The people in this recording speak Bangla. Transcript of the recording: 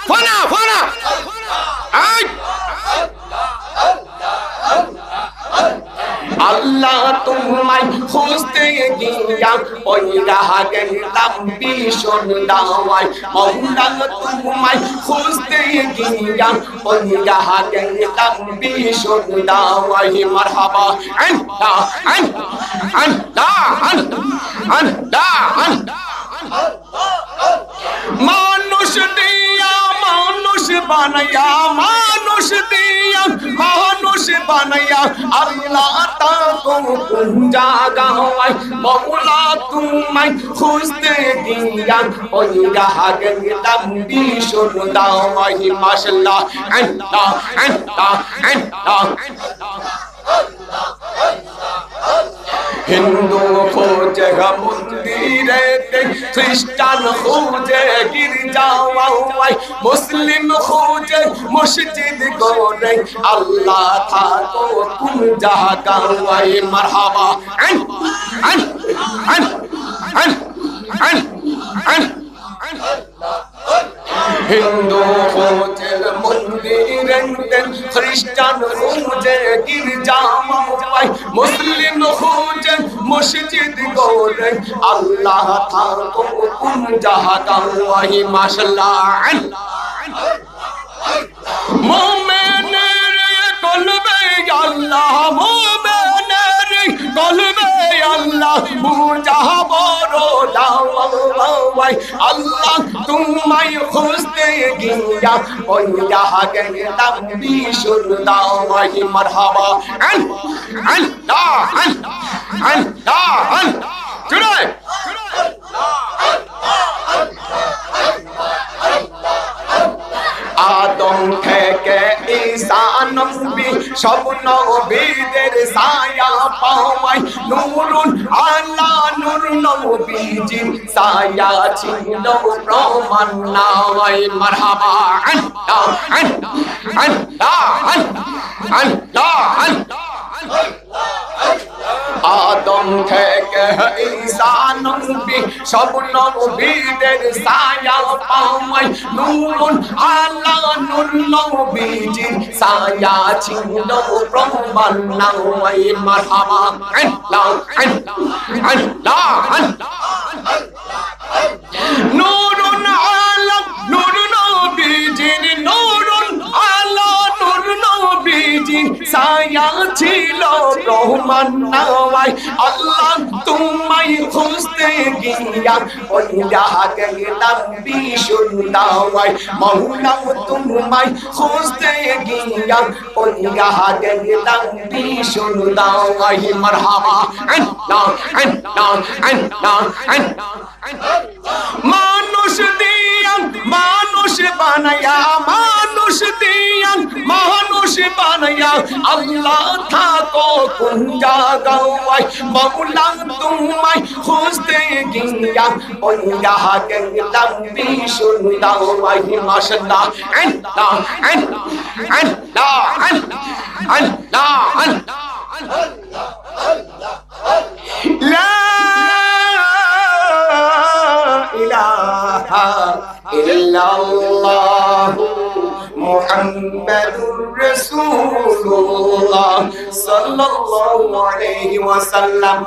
ফানা ফানা আল্লাহ তোমায় খুঁজতে গিয়া ওই রাহা গেলাম ভীষণ দাওয়ায় মওলা তোমায় খুঁজতে গিয়া ওই রাহা গেলাম ভীষণ দাওয়ায় মারহাবা আন্তা আন্তা আন্তা আন্তা আন্তা মানুষ দিয়া মানুষ বানায়া মানুষ দিয়া মানুষ বানায়া আল্লাহ তাকো কোন জায়গায় মওলা তোমায় খুঁজতে গিয়া ওই রাহা গেলাম ভীষণ দাওয়ায় মাশাআল্লাহ আল্লাহ আল্লাহ আল্লাহ হিন্দু খোঁজে মন্দিরে খ্রিস্টান খোঁজে গির্জাওয়ায় মুসলিম খোঁজে মসজিদ করে আল্লাহ থাকো কোন জায়গায় মারহাবা আন আন আন আন আন আন হিন্দু খোঁজে মন্দিরে খ্রিস্টান খোঁজে গির্জাওয়ায় মুসলিম খোঁজে মসজিদ করে আল্লাহ থাকো কোন জায়গায় মাশাআল্লাহ মুমিনের কলবে আল্লাহ মুমিনের কলবে আল্লাহ মুজাবর দাওয়ায় আল্লাহ তোমায় খুঁজতে গিয়া ওই রাহা গেলাম ভীষণ দাওয়ায় মারহাবা আল্লাহ আল্লাহ আল্লাহ জুড়ে আদম থেকে ঈসা নবী সব নবীদের ছায়া পাওয়ায় নূরুন আলা নূর নবীজির ছায়া ছিল প্রমাণ নাই মারহাবা আল্লাহ আল্লাহ আল্লাহ আল্লাহ আদম থেকে ঈসা নবী সব নবীদের ছায়া পাওয়ায় নূরুন আলা নূর নবীজির ছায়া ছিল প্রমাণ নাই মারহাবা আল্লাহ আল্লাহ আল্লাহ নূরুন আলা নূর নবীজির নূরুন আলা নূর নবীজির ছায়া ছিল প্রমাণ নাই আল্লাহ তোমায় খুঁজতে গিয়া ওই রাহা গেলাম ভীষণ দাওয়ায় মওলা তোমায় খুঁজতে গিয়া ওই রাহা গেলাম ভীষণ দাওয়ায় মারহাবা আল্লাহ আল্লাহ আল্লাহ আল্লাহ মানুষ দিয়া মানুষ বানায়া মানুষ দিয়া মানুষ বানায়া আল্লাহ থাকো কোন জায়গায় মওলা তোমায় খুঁজতে গিয়া ওই রাহা গেলাম ভীষণ দাওয়ায় মাশাআল্লাহ আল্লাহ আল্লাহ আল্লাহ আল্লাহ আল্লাহ লা ইলাহা ইল্লাল্লাহ মুহাম্মাদুর রাসূলুল্লাহ সাল্লাল্লাহু আলাইহি ওয়াসাল্লাম